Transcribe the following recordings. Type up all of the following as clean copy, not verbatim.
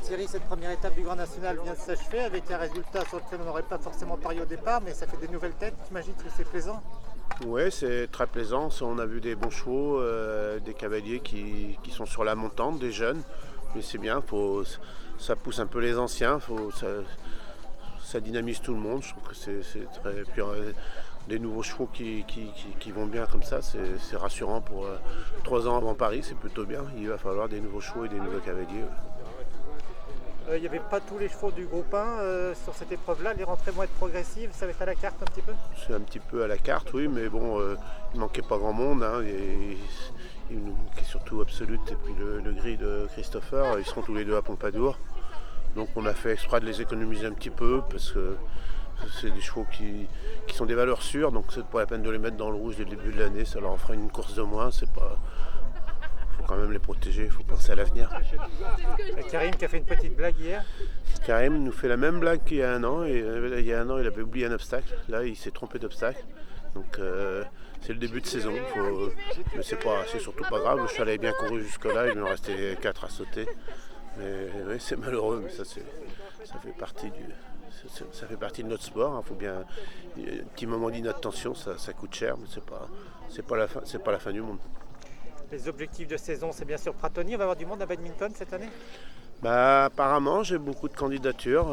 Thierry, cette première étape du Grand National vient de s'achever avec un résultat sur lequel on n'aurait pas forcément parié au départ, mais ça fait des nouvelles têtes. J'imagine que c'est plaisant. Oui, c'est très plaisant. On a vu des bons chevaux, des cavaliers qui sont sur la montante, des jeunes. Mais c'est bien, ça pousse un peu les anciens, ça dynamise tout le monde. Je trouve que c'est très. Puis, des nouveaux chevaux qui vont bien comme ça, c'est rassurant pour 3 ans avant Paris, c'est plutôt bien. Il va falloir des nouveaux chevaux et des nouveaux cavaliers. Il n'y avait pas tous les chevaux du groupe 1 sur cette épreuve-là. Les rentrées vont être progressives, ça va être à la carte un petit peu. C'est un petit peu à la carte, oui, mais bon, il manquait pas grand monde. Hein, il nous manquait surtout Absolute et puis le gris de Christopher. Ils seront tous les deux à Pompadour. Donc on a fait exprès de les économiser un petit peu parce que c'est des chevaux qui sont des valeurs sûres. Donc c'est pas la peine de les mettre dans le rouge dès le début de l'année. Ça leur en fera une course de moins. C'est pas... Faut quand même les protéger, il faut penser à l'avenir. Karim qui a fait une petite blague hier. Karim nous fait la même blague qu'il y a un an. Et, il y a un an, il avait oublié un obstacle. Là, il s'est trompé d'obstacle. Donc c'est le début de saison. Mais c'est surtout pas grave. Le cheval avait bien couru jusque-là. Il lui en restait 4 à sauter. Mais oui, c'est malheureux. Mais ça fait partie de notre sport. Hein. Faut bien un petit moment d'inattention, ça coûte cher, mais c'est pas la fin du monde. Les objectifs de saison, c'est bien sûr Pratoni. On va avoir du monde à badminton cette année. Apparemment, j'ai beaucoup de candidatures.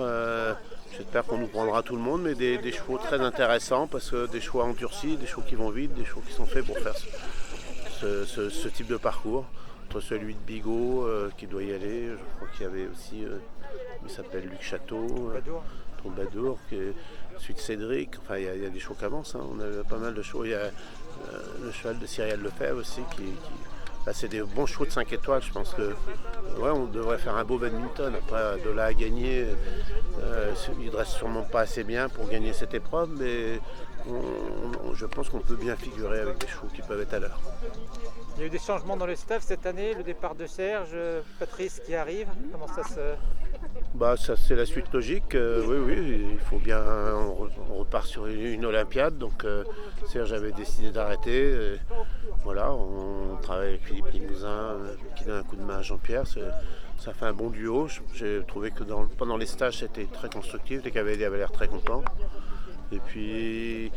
J'espère qu'on nous prendra tout le monde, mais des chevaux très intéressants parce que des chevaux endurcis, des chevaux qui vont vite, des chevaux qui sont faits pour faire ce type de parcours. Entre celui de Bigot qui doit y aller, je crois qu'il y avait aussi, il s'appelle Luc Château, Troubadour, celui de Cédric. Enfin, il y a des chevaux qui avancent. Hein. On a pas mal de chevaux. Il y a le cheval de Cyrielle Lefebvre aussi c'est des bons chevaux de 5 étoiles. Je pense que on devrait faire un beau badminton. Après, de là à gagner, il ne dresse sûrement pas assez bien pour gagner cette épreuve, mais je pense qu'on peut bien figurer avec des chevaux qui peuvent être à l'heure. Il y a eu des changements dans le staff cette année, le départ de Serge, Patrice qui arrive. Comment ça se... Ça c'est la suite logique. Oui, il faut bien. On repart sur une Olympiade. Donc Serge avait décidé d'arrêter. Voilà, on travaille avec Philippe Limousin qui donne un coup de main à Jean-Pierre. Ça fait un bon duo. J'ai trouvé que pendant les stages c'était très constructif. Les cavaliers avaient l'air très contents. Et puis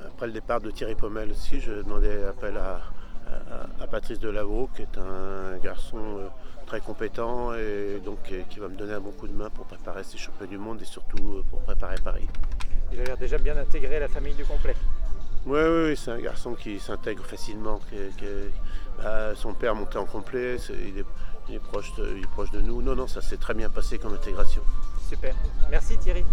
après le départ de Thierry Pommel aussi, je demandais appel à Patrice Delaveau, qui est un garçon très compétent et donc qui va me donner un bon coup de main pour préparer ces championnats du monde et surtout pour préparer Paris. Il a l'air déjà bien intégré à la famille du complet. Oui, c'est un garçon qui s'intègre facilement. Son père montait en complet, il est proche de nous. Non, ça s'est très bien passé comme intégration. Super. Merci Thierry.